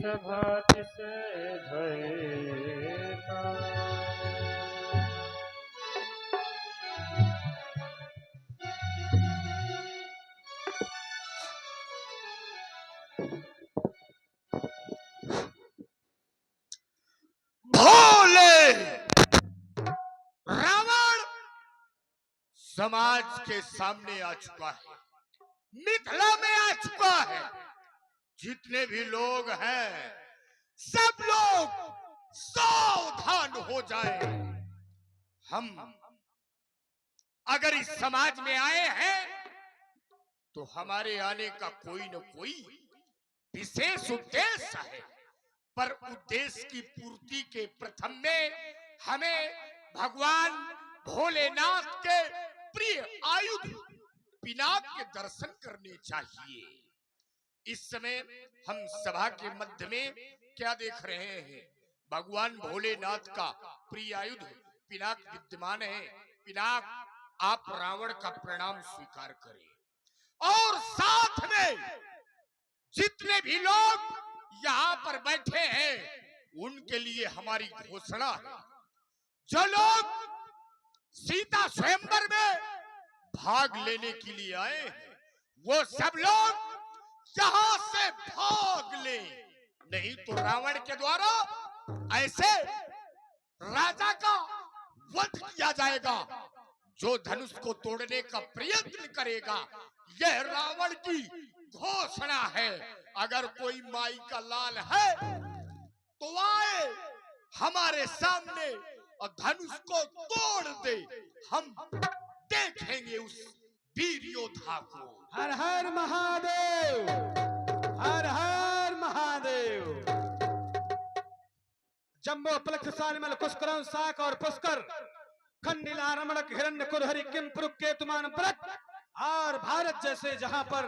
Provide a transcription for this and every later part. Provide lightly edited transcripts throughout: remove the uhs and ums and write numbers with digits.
सभा तिसे धरेगा। भोले रावण समाज के सामने आ चुका है, मिथिला में आ चुका है। जितने भी लोग हैं सब लोग सावधान हो जाएं। हम अगर इस समाज में आए हैं तो हमारे आने का कोई न कोई विशेष उद्देश्य है, पर उद्देश्य की पूर्ति के प्रथम में हमें भगवान भोलेनाथ के प्रिय आयुध पिनाक के दर्शन करने चाहिए। इस समय हम सभा के मध्य में क्या देख रहे हैं? भगवान भोलेनाथ का प्रिय आयुध पिनाक विद्यमान है। पिनाक, आप रावण का प्रणाम स्वीकार करें। और साथ में जितने भी लोग यहाँ पर बैठे हैं उनके लिए हमारी घोषणा है। जो लोग सीता स्वयंवर में भाग लेने के लिए आए हैं वो सब लोग यहां से भाग ले, नहीं तो रावण के द्वारा ऐसे राजा का वध किया जाएगा जो धनुष को तोड़ने का प्रयत्न करेगा। यह रावण की घोषणा है। अगर कोई माई का लाल है तो आए हमारे सामने और धनुष को तोड़ दे। हम देखेंगे उस वीर योद्धा को। हर हर महादेव, हर हर महादेव। जम्बो पलक सानिमल कुस्करं साक और पुष्कर खंडिला रमणक हिरण्य कुरहरि किम पुरुक केतुमान परत। और भारत जैसे जहां पर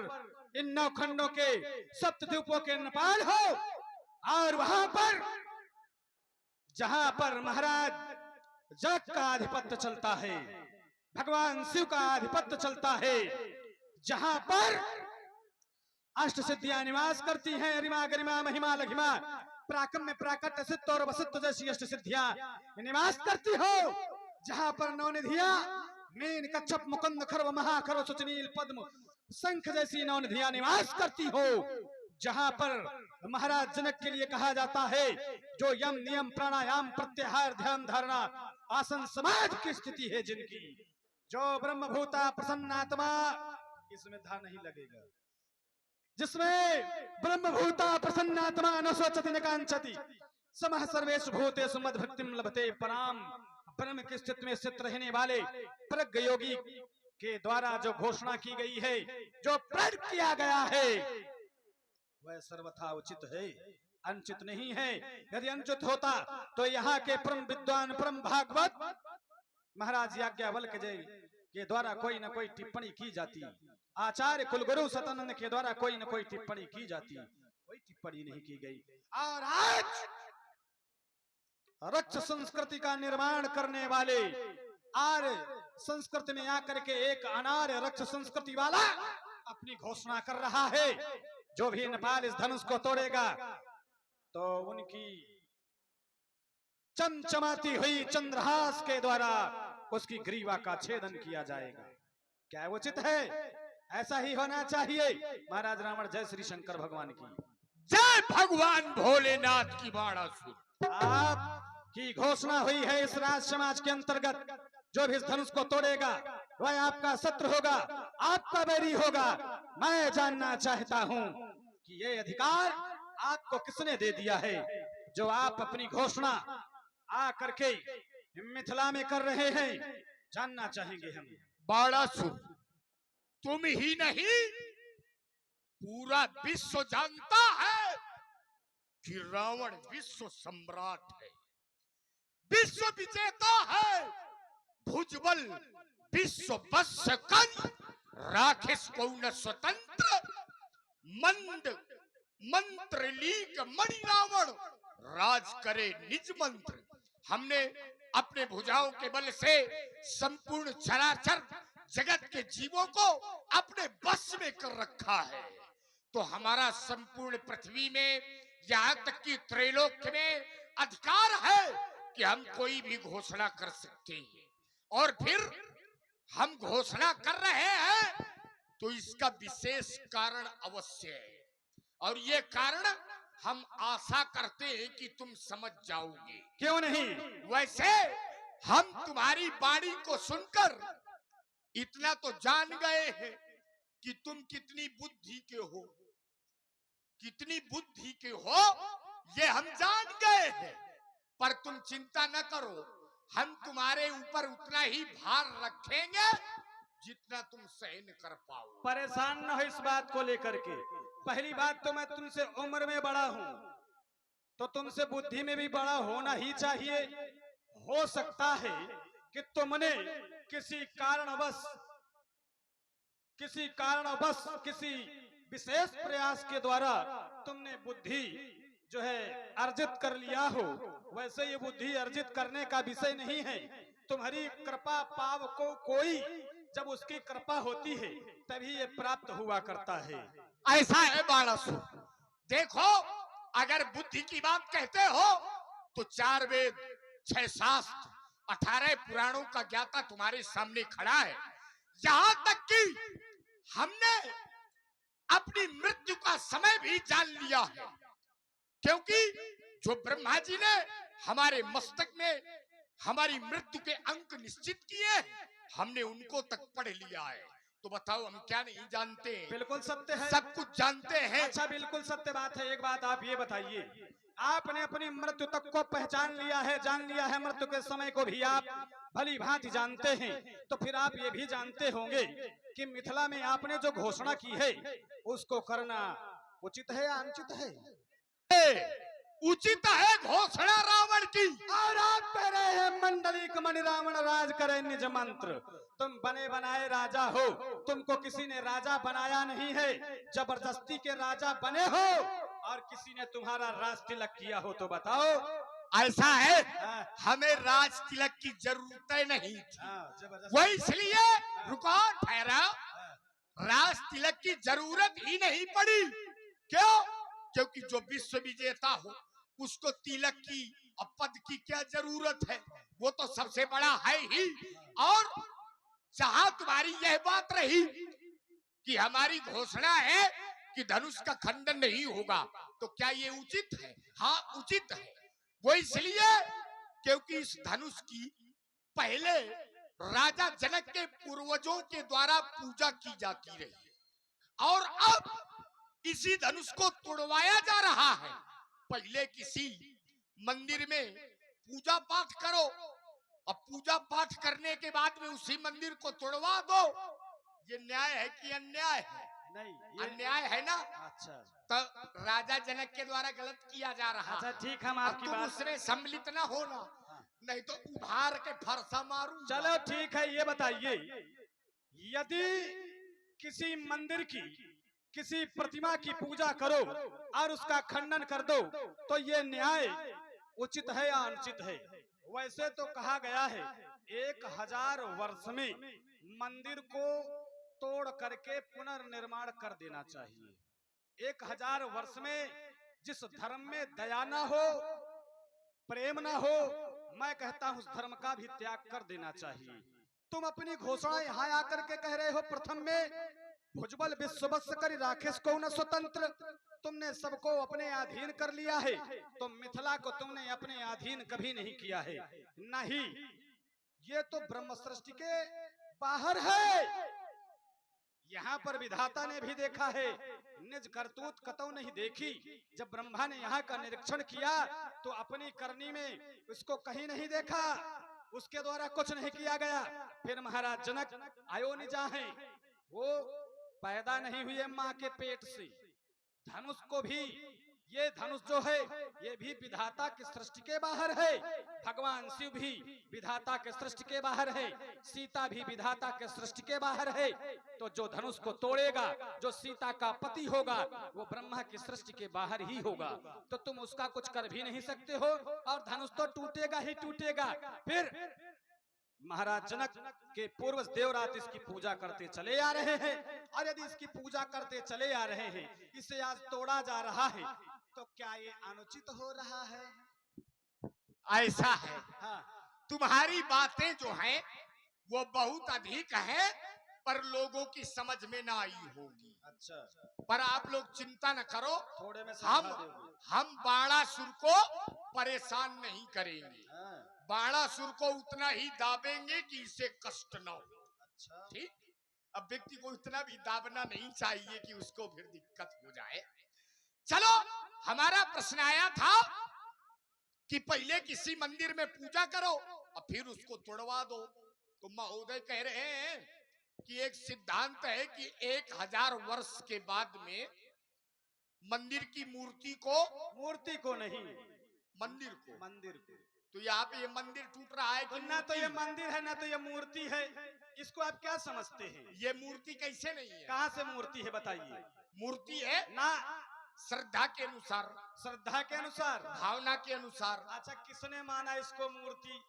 इन 9 खंडों के सप्तद्वीपों के नेपाल हो, और वहां पर जहां पर महाराज जगत का आधिपत्य चलता है, भगवान शिव का आधिपत्य चलता है, जहां पर अष्ट सिद्धियां निवास करती हैं, रिमा गरिमा महिमा लघिमा प्राकम्य प्राकट्य सिद्ध और वसित्व जैसी अष्ट सिद्धियां निवास करती हो, जहां पर नवनिधियां मीन कच्छप मुकुंद खर्व महाखर्व सुचनील पद्म शंख जैसी नवनिधियां निवास करती हो, जहां पर महाराज जनक के लिए कहा जाता है जो यम नियम प्राणायाम प्रत्याहार ध्यान धारणा आसन समाज की स्थिति है जिनकी, जो ब्रह्मभूता प्रसन्नात्मा, इसमें धा नहीं लगेगा, जिसमें ब्रह्मभूता प्रसन्नात्मा न सोचति न कांचति समः सर्वेषु भूतेषु मद्भक्तिं लभते पराम। ब्रह्म की स्थिति में स्थित रहने वाले प्रज्ञ योगी के द्वारा जो घोषणा की गई है, जो प्रण किया गया है, वह सर्वथा उचित है, अनुचित नहीं है। यदि अनुचित होता तो यहाँ के परम विद्वान परम भागवत महाराज याज्ञवल्क्य जी के द्वारा कोई न कोई टिप्पणी की जाती, आचार्य कुलगुरु सतानंद के द्वारा कोई न कोई टिप्पणी की जाती, कोई टिप्पणी नहीं की गई। और आज रक्त संस्कृति का निर्माण करने वाले आर्य संस्कृति में आकर के एक अनार्य रक्त संस्कृति वाला अपनी घोषणा कर रहा है, जो भी नेपाल इस धनुष को तोड़ेगा तो उनकी चमचमाती हुई चंद्रहास के द्वारा उसकी ग्रीवा का छेदन किया जाएगा। क्या उचित है? ऐसा ही होना चाहिए। महाराज रावण जय श्री शंकर भगवान की जय, भगवान भोलेनाथ की बाणासुर। आप की घोषणा हुई है इस राज समाज के अंतर्गत, जो भी इस धनुष को तोड़ेगा वह आपका शत्रु होगा, आपका बैरी होगा। मैं जानना चाहता हूं कि ये अधिकार आपको किसने दे दिया है, जो आप अपनी घोषणा आ करके मिथिला में कर रहे हैं, जानना चाहेंगे हम। बाणासुर, तुम ही नहीं पूरा विश्व जानता है कि रावण विश्व सम्राट है, विश्व विजेता है, भुजबल विश्व वश कर राखेश को न स्वतंत्र मंद मंत्र लीक मणि रावण राज करे निज मंत्र। हमने अपने भुजाओं के बल से संपूर्ण चराचर जगत के जीवों को अपने बस में कर रखा है, तो हमारा संपूर्ण पृथ्वी में यहाँ तक कि त्रैलोक्य में अधिकार है कि हम कोई भी घोषणा कर सकते हैं, और फिर हम घोषणा कर रहे हैं तो इसका विशेष कारण अवश्य है, और ये कारण हम आशा करते हैं कि तुम समझ जाओगे। क्यों नहीं? वैसे हम तुम्हारी वाणी को सुनकर इतना तो जान गए हैं कि तुम कितनी बुद्धि के हो, कितनी बुद्धि के हो ये हम जान गए हैं। पर तुम चिंता न करो, हम तुम्हारे ऊपर उतना ही भार रखेंगे जितना तुम सहन कर पाओ। परेशान न हो इस बात को लेकर के। पहली बात तो मैं तुमसे उम्र में बड़ा हूं, तो तुमसे बुद्धि में भी बड़ा होना ही चाहिए। हो सकता है कि तुमने किसी कारणवश किसी विशेष प्रयास के द्वारा तुमने बुद्धि जो है अर्जित कर लिया हो। वैसे ये बुद्धि अर्जित करने का विषय नहीं है। तुम्हारी कृपा पाव को कोई जब उसकी कृपा होती है तभी ये प्राप्त हुआ करता है। ऐसा है बाणासुर। देखो, अगर बुद्धि की बात कहते हो तो 4 वेद, 6 शास्त्र, 18 पुराणों का ज्ञाता तुम्हारे सामने खड़ा है। यहाँ तक कि हमने अपनी मृत्यु का समय भी जान लिया है, क्योंकि जो ब्रह्मा जी ने हमारे मस्तक में हमारी मृत्यु के अंक निश्चित किए, हमने उनको तक पढ़ लिया है। तो बताओ, हम क्या नहीं जानते हैं? बिल्कुल सत्य है, सब कुछ जानते हैं। अच्छा, बिल्कुल सत्य बात है। एक बात आप ये बताइए, आपने अपनी मृत्यु तक को पहचान लिया है, जान लिया है, मृत्यु के समय को भी आप भली भांति जानते हैं, तो फिर आप ये भी जानते होंगे कि मिथिला में आपने जो घोषणा की है उसको करना उचित है या अनुचित है? उचित है घोषणा रावण की। और आप कह रहे हैं मंडलिक मणि रावण राज करे निज मंत्र। तुम बने बनाए राजा हो, तुमको किसी ने राजा बनाया नहीं है, जबरदस्ती के राजा बने हो, और किसी ने तुम्हारा राज तिलक किया हो। तो बताओ। ऐसा है, हमें राज तिलक की जरूरत नहीं थी, वो इसलिए रुको, ठहरा, राज तिलक की जरूरत ही नहीं पड़ी। क्यों? क्योंकि जो विश्व विजेता हो उसको तिलक की और पद की क्या जरूरत है, वो तो सबसे बड़ा है ही। और जहां तुम्हारी यह बात रही कि हमारी घोषणा है कि धनुष का खंडन नहीं होगा, तो क्या ये उचित है? हाँ, उचित है। वो इसलिए क्योंकि इस धनुष की पहले राजा जनक के पूर्वजों के द्वारा पूजा की जाती रही, और अब इसी धनुष को तोड़वाया जा रहा है। पहले किसी मंदिर में पूजा पाठ करो, और पूजा पाठ करने के बाद में उसी मंदिर को तोड़वा दो। ये न्याय है कि अन्याय है? नहीं, ये अन्याय है ना। अच्छा, तो राजा जनक के द्वारा गलत किया जा रहा। अच्छा, ठीक, हम आपकी तुम बात उसमें सम्मिलित ना होना, नहीं तो उभार के फरसा मारूं। चलो ठीक है। ये बताइए, यदि किसी मंदिर की, किसी प्रतिमा की पूजा करो और उसका खंडन कर दो, तो ये न्याय उचित है या अनुचित है? वैसे तो कहा गया है 1000 वर्ष में मंदिर को तोड़ करके पुनर्निर्माण कर देना चाहिए। 1000 वर्ष में जिस धर्म में दया ना हो, प्रेम ना हो, मैं कहता हूं उस धर्म का भी त्याग कर देना चाहिए। तुम अपनी घोषणा यहाँ आकर के कह रहे हो, प्रथम में भुजबल विश्ववत्स करी राकेश को न स्वतंत्र। तुमने सबको अपने अधीन कर लिया है, तो मिथिला को तुमने अपने अधीन कभी नहीं किया है। नहीं, ये तो ब्रह्म सृष्टि के बाहर है। यहाँ पर विधाता ने भी देखा है, निज करतूत कतौ नहीं देखी। जब ब्रह्मा ने यहाँ का निरीक्षण किया तो अपनी करनी में उसको कहीं नहीं देखा, उसके द्वारा कुछ नहीं किया गया। फिर महाराज जनक अयोनिजा हैं, वो पैदा नहीं हुए माँ के पेट से। धनुष को भी, ये धनुष जो है ये भी विधाता की सृष्टि के बाहर है। भगवान शिव भी विधाता के सृष्टि के बाहर है, सीता भी विधाता के सृष्टि के बाहर है। तो जो धनुष को तोड़ेगा, जो सीता का पति होगा, वो ब्रह्मा की सृष्टि के बाहर ही होगा। तो तुम उसका कुछ कर भी नहीं सकते हो, और धनुष तो टूटेगा ही टूटेगा। फिर महाराज जनक के पूर्वज देवरात इसकी पूजा करते चले आ रहे हैं, और यदि इसकी पूजा करते चले आ रहे हैं, इसे आज तोड़ा जा रहा है, तो क्या ये अनुचित हो रहा है? ऐसा है, हाँ, तुम्हारी बातें जो हैं वो बहुत अधिक है, पर लोगों की समझ में ना आई होगी। अच्छा, पर आप लोग चिंता न करो, थोड़े में हम समझा दोगे। हम बाणासुर को परेशान नहीं करेंगे। हाँ, बाणासुर को उतना ही दाबेंगे कि इसे कष्ट न हो। अच्छा, ठीक। अब व्यक्ति को इतना भी दाबना नहीं चाहिए कि उसको फिर दिक्कत हो जाए। चलो, हमारा प्रश्न आया था कि पहले किसी मंदिर में पूजा करो और फिर उसको तोड़वा दो। तो महोदय कह रहे हैं कि एक सिद्धांत है कि 1000 वर्ष के बाद में मंदिर की मूर्ति को, मूर्ति को नहीं, मंदिर को, मंदिर को। तो यहाँ पे ये मंदिर टूट रहा है तो कि ना तो ये मूर्ति? मंदिर है ना तो ये मूर्ति है, इसको आप क्या समझते हैं? ये मूर्ति कैसे नहीं है? कहाँ से मूर्ति है बताइए? मूर्ति है ना, श्रद्धा के अनुसार, श्रद्धा के अनुसार। भावना के अनुसार। अच्छा, किसने माना इसको मूर्ति?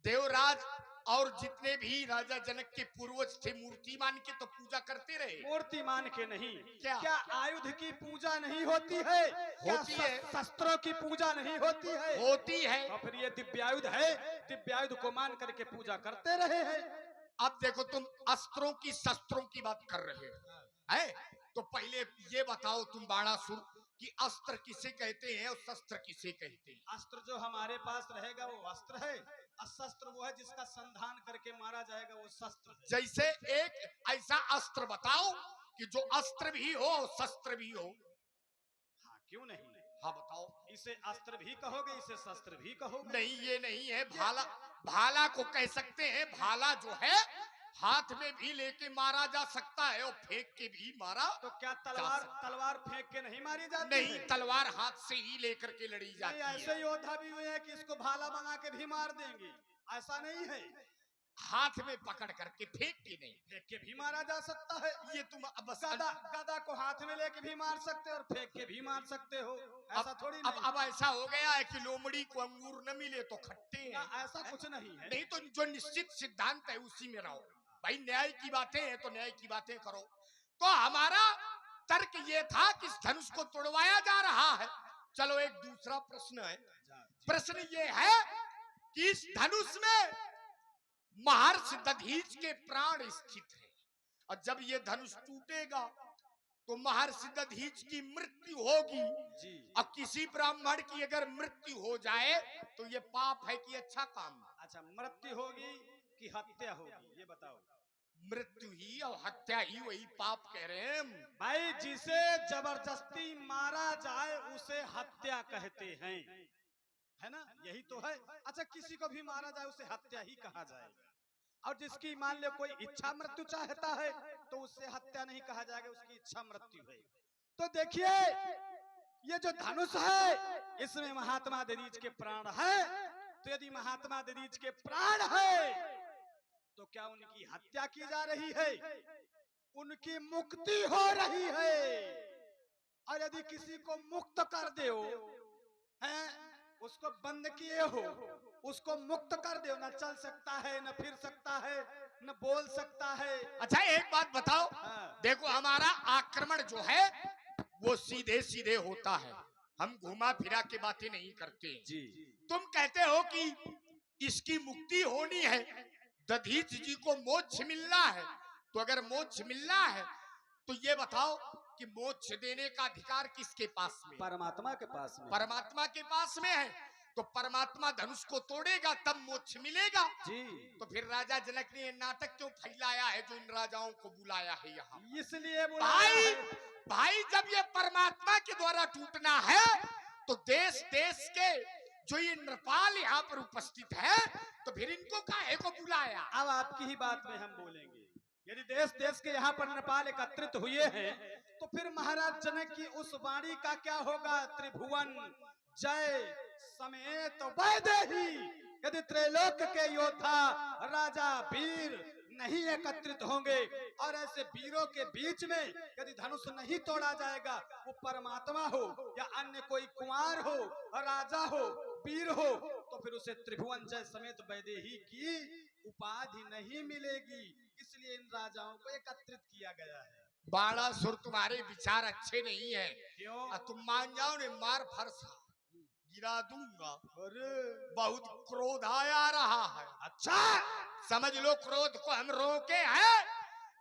देवराज और जितने भी राजा जनक के पूर्वज थे मूर्ति मान के तो पूजा करते रहे। मूर्ति मान के नहीं। क्या? क्या आयुध की पूजा नहीं होती है? क्या होती है। शस्त्रों की पूजा नहीं होती है? होती है। तो फिर ये दिव्यायुध है, दिव्यायुध को मान करके पूजा करते रहे हैं। अब देखो, तुम अस्त्रों की शस्त्रों की बात कर रहे हो, है? तो पहले ये बताओ तुम बाणासुर कि अस्त्र किसे कहते हैं और शस्त्र किसे कहते हैं? अस्त्र जो हमारे पास रहेगा वो अस्त्र है, और शस्त्र वो है जिसका संधान करके मारा जाएगा, वो शस्त्र है। जैसे एक ऐसा अस्त्र बताओ कि जो अस्त्र भी हो और शस्त्र भी हो। हाँ, क्यों नहीं? हाँ बताओ। इसे अस्त्र भी कहोगे, इसे शस्त्र भी कहोगे? नहीं, ये नहीं है। भाला, भाला को कह सकते हैं। भाला जो है हाथ में भी लेके मारा जा सकता है और फेंक के भी मारा। तो क्या तलवार फेंक के नहीं मारी जाती नहीं, है? तलवार हाथ से ही लेकर के लड़ी जाती नहीं, ऐसे है। योद्धा भी हुए हैं कि इसको भाला बना के भी मार देंगे, ऐसा नहीं है। हाथ में पकड़ करके, फेंक के नहीं। फेंक के भी मारा जा सकता है। ये तुम बस गदा को हाथ में लेके भी मार सकते हो और फेंक के भी मार सकते हो, ऐसा थोड़ी नहीं। अब ऐसा हो गया है कि लोमड़ी को अंगूर न मिले तो खट्टे हैं। ऐसा कुछ नहीं है। नहीं तो जो निश्चित सिद्धांत है उसी में रहो भाई। न्याय की बातें हैं तो न्याय की बातें करो। तो हमारा तर्क ये था कि इस धनुष को तोड़वाया जा रहा है। चलो, एक दूसरा प्रश्न है। प्रश्न ये है कि इस धनुष में महर्षि दधीच के प्राण स्थित है, और जब ये धनुष टूटेगा तो महर्षि दधीच की मृत्यु होगी जी। और किसी ब्राह्मण की अगर मृत्यु हो जाए तो ये पाप है कि अच्छा काम? अच्छा, मृत्यु होगी कि हत्या होगी, ये बताओ। मृत्यु ही और हत्या ही वही पाप कह रहे हैं हम। भाई, जिसे जबरदस्ती मारा जाए उसे हत्या कहते हैं, है ना? यही तो है। अच्छा, किसी को भी मारा जाए उसे हत्या ही कहा जाएगा, और जिसकी मान लो कोई इच्छा मृत्यु चाहता है तो उससे हत्या नहीं कहा जाएगा, उसकी इच्छा मृत्यु है। तो देखिए, ये जो धनुष है इसमें महात्मा दधीच के प्राण है। तो यदि महात्मा दधीच के प्राण है तो क्या उनकी हत्या की जा रही है? उनकी मुक्ति हो रही है। और यदि किसी को मुक्त कर दे है, उसको बंद किए हो, उसको मुक्त कर दो, न चल सकता है, न फिर सकता है, न बोल सकता है। अच्छा, एक बात बताओ। हाँ। देखो, हमारा आक्रमण जो है वो सीधे सीधे होता है, हम घुमा फिरा के बातें नहीं करते जी। तुम कहते हो कि इसकी मुक्ति होनी है, दधीच जी को मोक्ष मिलना है। तो अगर मोक्ष मिलना है तो ये बताओ कि मोक्ष देने का अधिकार किसके पास में? परमात्मा के पास में। परमात्मा के पास में है। तो परमात्मा धनुष को तोड़ेगा तब मोक्ष मिलेगा। जी। तो फिर राजा जनक ने ये नाटक क्यों फैलाया है जो इन राजाओं को बुलाया है यहाँ? इसलिए भाई, जब ये परमात्मा के द्वारा टूटना है तो देश देश के जो ये नृपाल यहाँ पर उपस्थित है तो फिर इनको काहे को बुलाया? अब आपकी ही बात में हम बोलेंगे। यदि देश देश के यहाँ पर नेपाल एकत्रित हुए हैं तो फिर महाराज जनक की उस वाणी का क्या होगा? त्रिभुवन जय समेत वैदेही। यदि त्रैलोक के योद्धा राजा वीर नहीं एकत्रित होंगे और ऐसे वीरों के बीच में यदि धनुष नहीं तोड़ा जाएगा, वो परमात्मा हो या अन्य कोई कुमार हो, राजा हो, वीर हो, तो फिर उसे त्रिभुवन जय समेत वैदेही की उपाधि नहीं मिलेगी। इसलिए इन राजाओं को एकत्रित किया गया है। बाणासुर तुम्हारे विचार अच्छे नहीं है। क्यों? और तुम मान जाओ ने मार फरसा गिरा दूंगा। अरे बहुत क्रोध आ रहा है। अच्छा, समझ लो क्रोध को हम रोके हैं।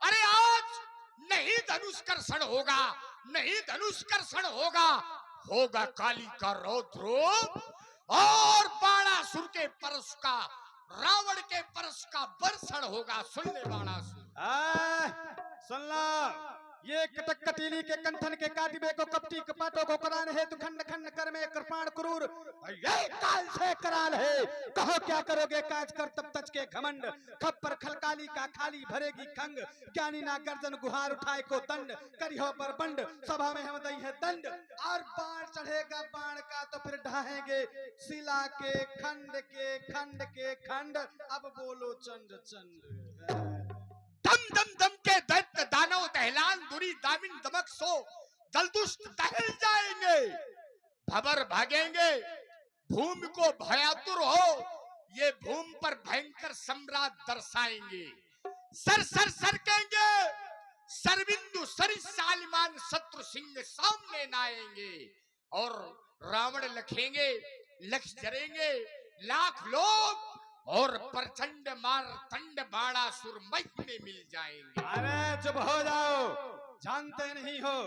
अरे आज नहीं धनुष कर्षण होगा, नहीं धनुष कर्षण होगा, होगा काली का रौद्र और बाणासुर के परश का, रावण के परश का वर्षण होगा। सुन ले बाणासुर, सुन लो, ये कटक कटीली के कंठन के काटिबे को कपटी कपाटों को करान है, तो खंड खंड कर में कृपाण क्रूर ये काल से कराल है। कहो क्या करोगे काज कर तब तच के घमंड, खप्पर खलकाली का खाली भरेगी खंग, ज्ञानी ना गर्जन गुहार उठाए को दंड, करियो बरबंड सभा में हम दई है दंड, और बाण चढ़ेगा बाण का तो फिर ढाहेंगे शिला के खंड के खंड के खंड। अब बोलो चंड चंड। दम दम दम के दैत्य दानव दहलान दुरी दामिन दमक सो दलदुष्ट दहल जाएंगे, भबर भागेंगे, भूमि को भयातुर हो ये भूमि पर भयंकर सम्राट दर्शाएंगे। सर सर सरकेंगे सरबिंदु सरी सालिमान शत्रु सिंह सामने नाएंगे, और रावण लखेंगे लक्ष्य जरेंगे लाख लोग, और प्रचंड मारतंड बाणासुर मई में मिल जाएंगे। अरे चुप हो जाओ, जानते नहीं हो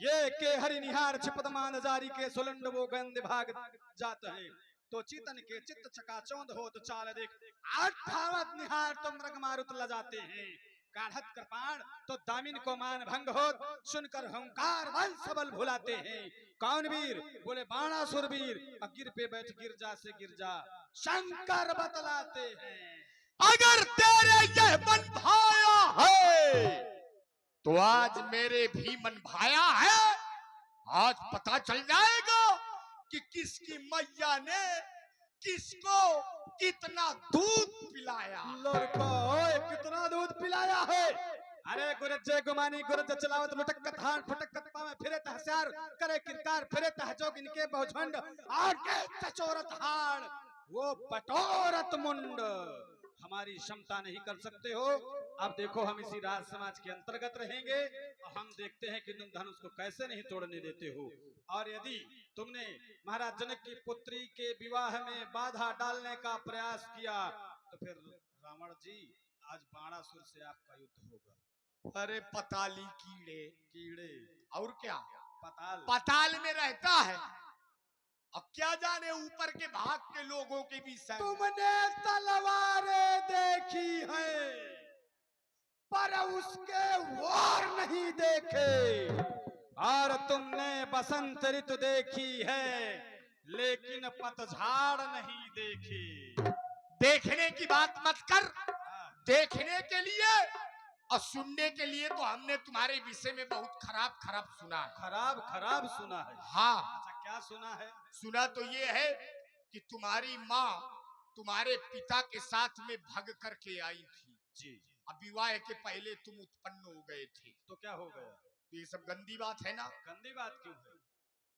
ये के हरि निहार छिपत मान जारी के सुलंड वो गंध भाग जाते हैं, तो चितन के चित्त चकाचौंध हो तो चाल देख, आठ भावत निहार तो मृग मारुत ल जाते हैं, काढ़त कृपाण तो दामिन को मान भंग हो, सुनकर हंकार बल सबल भुलाते हैं। कौन वीर? बोले बाणासुर वीर, गिर पे बैठ गिर जा से गिर जा, शंकर बतलाते हैं। अगर तेरे ये मन भाया है तो आज मेरे भी मन भाया है। आज पता चल जाएगा कि किसकी मैया ने किसको कितना दूध पिलाया। लड़का ओए कितना दूध पिलाया है। अरे गुरजे गुमानी गुरज चलावत लुटक धान फटक पावे फिरे तहसार करे किरकार फिरे तहजोग इनके बहुझंड आगे चचोरत हाड़ वो पटोरत मुंड, हमारी क्षमता नहीं कर सकते हो। अब देखो हम इसी राज समाज के अंतर्गत रहेंगे और हम देखते हैं कि तुम धनुष को कैसे नहीं तोड़ने देते हो, और यदि तुमने महाराज जनक की पुत्री के विवाह में बाधा डालने का प्रयास किया तो फिर रावण जी आज बाणासुर से आपका युद्ध होगा। अरे पताली कीड़े कीड़े और क्या पताल पताल में रहता है, अब क्या जाने ऊपर के भाग के लोगों के भी संग। तुमने तलवारें देखी है पर उसके वार नहीं देखे, और तुमने बसंत ऋतु देखी है लेकिन पतझड़ नहीं देखी। देखने की बात मत कर, देखने के लिए और सुनने के लिए तो हमने तुम्हारे विषय में बहुत खराब खराब सुना है। खराब खराब सुना है? हाँ। अच्छा क्या सुना है? सुना तो ये है कि तुम्हारी माँ तुम्हारे पिता के साथ में भाग करके आई थी जी। अब विवाह के पहले तुम उत्पन्न हो गए थे, तो क्या हो गया? तो ये सब गंदी बात है ना। गंदी बात क्यों है?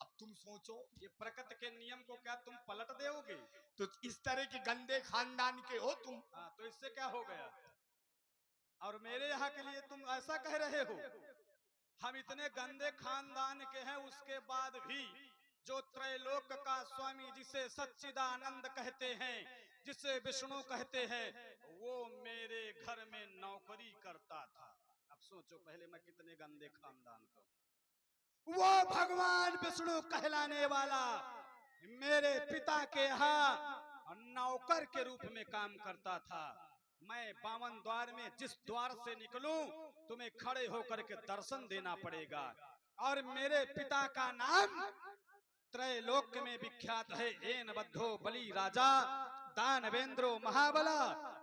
अब तुम सोचो ये प्रकृति के नियम को क्या तुम पलट दोगे? तो इस तरह के गंदे खानदान के हो तुम। हाँ तो इससे क्या हो गया? और मेरे यहाँ के लिए तुम ऐसा कह रहे हो? हम इतने गंदे खानदान के हैं उसके बाद भी जो त्रैलोक का स्वामी जिसे सच्चिदानंद कहते हैं, जिसे विष्णु कहते हैं, वो मेरे घर में नौकरी करता था। अब सोचो पहले मैं कितने गंदे खानदान का हूं। वो भगवान विष्णु कहलाने वाला मेरे पिता के यहाँ नौकर के रूप में काम करता था। मैं 52 द्वार में जिस द्वार से निकलूं तुम्हें खड़े होकर के दर्शन देना पड़ेगा, और मेरे पिता का नाम त्रैलोक में विख्यात है। एन बद्धो बलि राजा दानवेंद्रो महाबला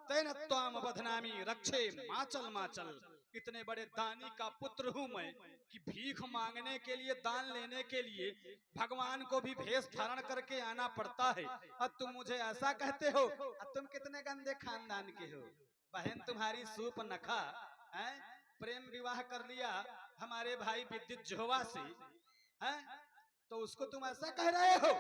तेन त्वाम बदनामी रक्षे माचल माचल। इतने बड़े दानी का पुत्र हूं मैं कि भीख मांगने के लिए, दान लेने के लिए भगवान को भी भेष धारण करके आना पड़ता है, और तुम मुझे ऐसा कहते हो? और तुम कितने गंदे खानदान के हो। बहन तुम्हारी सूप नखा है, प्रेम विवाह कर लिया हमारे भाई विद्युत जोहवा से है, तो उसको तुम ऐसा कह रहे हो?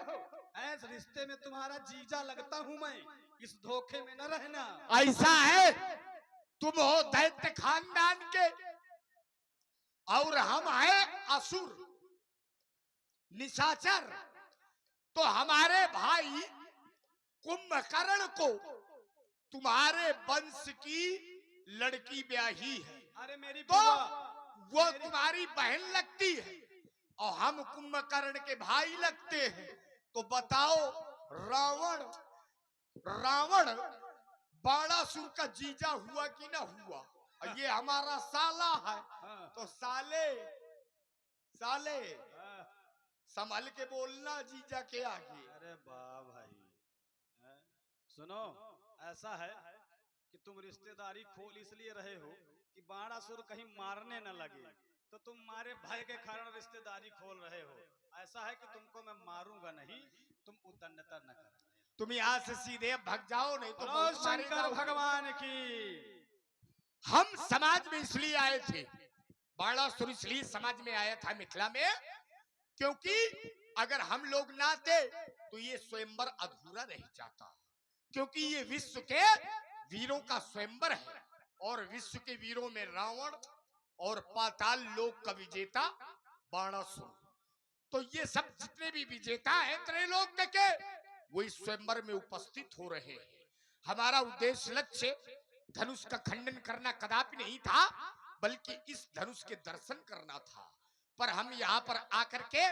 ऐस रिश्ते में तुम्हारा जीजा लगता हूं मैं, इस धोखे में न रहना। ऐसा है तुम हो दैत्य खानदान के, और हम हैं असुर निशाचर, तो हमारे भाई कुंभकर्ण को तुम्हारे वंश की लड़की ब्याही है, अरे मेरी तो बुआ, वो तुम्हारी बहन लगती है और हम कुंभकर्ण के भाई लगते हैं। तो बताओ रावण रावण बाणासुर का जीजा हुआ कि ना हुआ? और ये हमारा साला है, हाँ, तो साले साले हाँ। संभल के बोलना जीजा के आगे। अरे वाह भाई, हैं? सुनो, ऐसा है कि तुम रिश्तेदारी खोल इसलिए रहे हो कि बाणासुर कहीं मारने न लगे, तो तुम मारे भाई के कारण रिश्तेदारी खोल रहे हो। ऐसा है कि तुमको मैं मारूंगा नहीं, तुम उद्दंडता न करना। तुम यहाँ से सीधे भग जाओ, नहीं तो बोलो बहुत मारे शंकर जाओगे। भगवान की। हम समाज में इसलिए आए थे, बाणासुर इसलिए समाज में आया था मिथिला में, क्योंकि अगर हम लोग ना थे तो ये स्वयंवर अधूरा रह जाता, क्योंकि ये विश्व के वीरों का स्वयंवर है और विश्व के वीरों में रावण और पाताल लोक का विजेता बाणासुर। तो ये सब जितने भी विजेता हैं त्रैलोक्य के, वो इस स्वयंवर में उपस्थित हो रहे हैं। हमारा उद्देश्य लक्ष्य धनुष का खंडन करना कदापि नहीं था, बल्कि इस धनुष के दर्शन करना था। पर हम यहाँ पर आकर के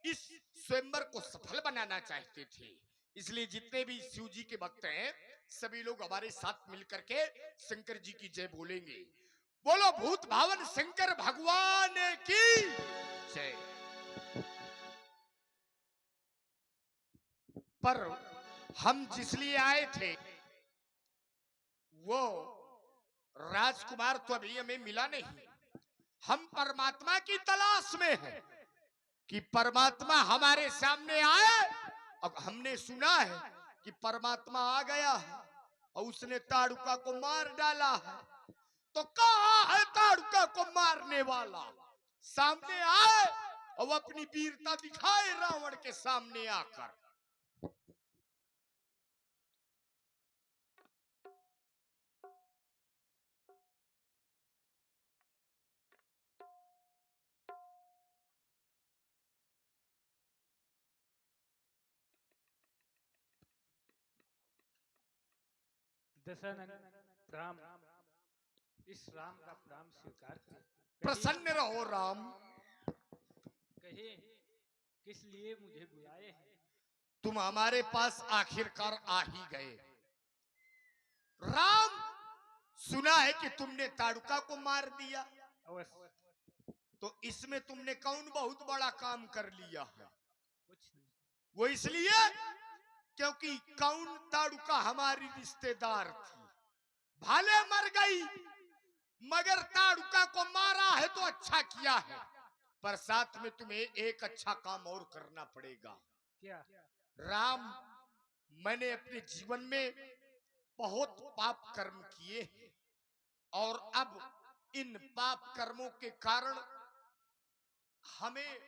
इस स्वयंवर को सफल बनाना चाहते थे, इसलिए जितने भी शिव जी के भक्त हैं सभी लोग हमारे साथ मिलकर के शंकर जी की जय बोलेंगे। बोलो भूत भावन शंकर भगवान की जय। पर हम जिसलिए आए थे वो राजकुमार तो अभी हमें मिला नहीं। हम परमात्मा की तलाश में हैं कि परमात्मा हमारे सामने आए। अब हमने सुना है कि परमात्मा आ गया है और उसने ताड़ुका को मार डाला है, तो कहाँ है ताड़ुका को मारने वाला? सामने आए और अपनी वीरता दिखाए रावण के सामने आकर। दशरथ राम, इस राम का प्राण स्वीकार कर। प्रसन्न रहो राम। कहे किस लिए मुझे बुलाए हैं? तुम हमारे पास आखिरकार आ ही गए। राम, सुना है कि तुमने ताड़ुका को मार दिया, अवश्य, तो इसमें तुमने कौन बहुत बड़ा काम कर लिया है? कुछ नहीं। वो इसलिए क्योंकि कौन ताड़ुका हमारी रिश्तेदार थी, भाले मर गई, मगर ताड़ुका को मारा है तो अच्छा किया है। पर साथ में तुम्हें एक अच्छा काम और करना पड़ेगा। क्या? राम, मैंने अपने जीवन में बहुत पाप कर्म किए हैं और अब इन पाप कर्मों के कारण हमें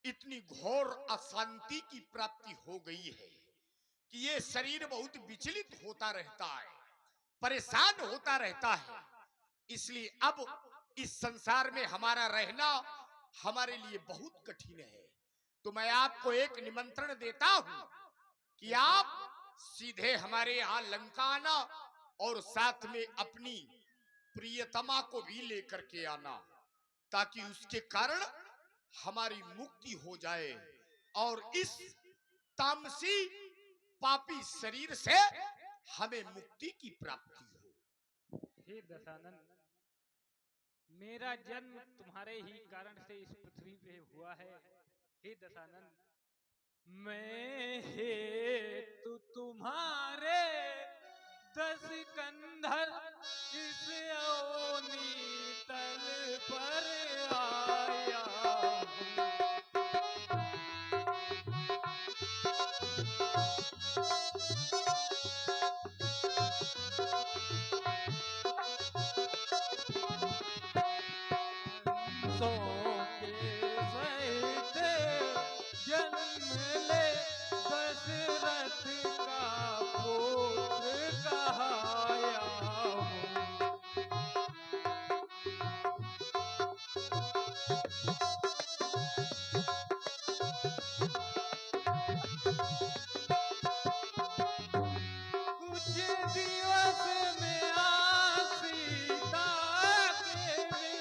इतनी घोर अशांति की प्राप्ति हो गई है कि ये शरीर बहुत विचलित होता रहता है, परेशान होता रहता है। इसलिए अब इस संसार में हमारा रहना हमारे लिए बहुत कठिन है। तो मैं आपको एक निमंत्रण देता हूं कि आप सीधे हमारे यहाँ लंका आना और साथ में अपनी प्रियतमा को भी लेकर के आना, ताकि उसके कारण हमारी मुक्ति हो जाए और इस तामसी पापी शरीर से हमें मुक्ति की प्राप्ति हो। हे दशानन, मेरा जन्म तुम्हारे ही कारण से इस पृथ्वी पे हुआ है। हे दशानन, मैं हेतु तुम्हारे 10 कंधर इस अवनी तल पर आया हूँ। हंसों के सहित जन्म ले दशरथ का पुत्र कहाया हूँ। कुछ दिवस में सीता देवी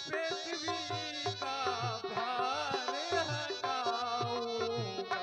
पृथ्वी का भार हटाऊंगा।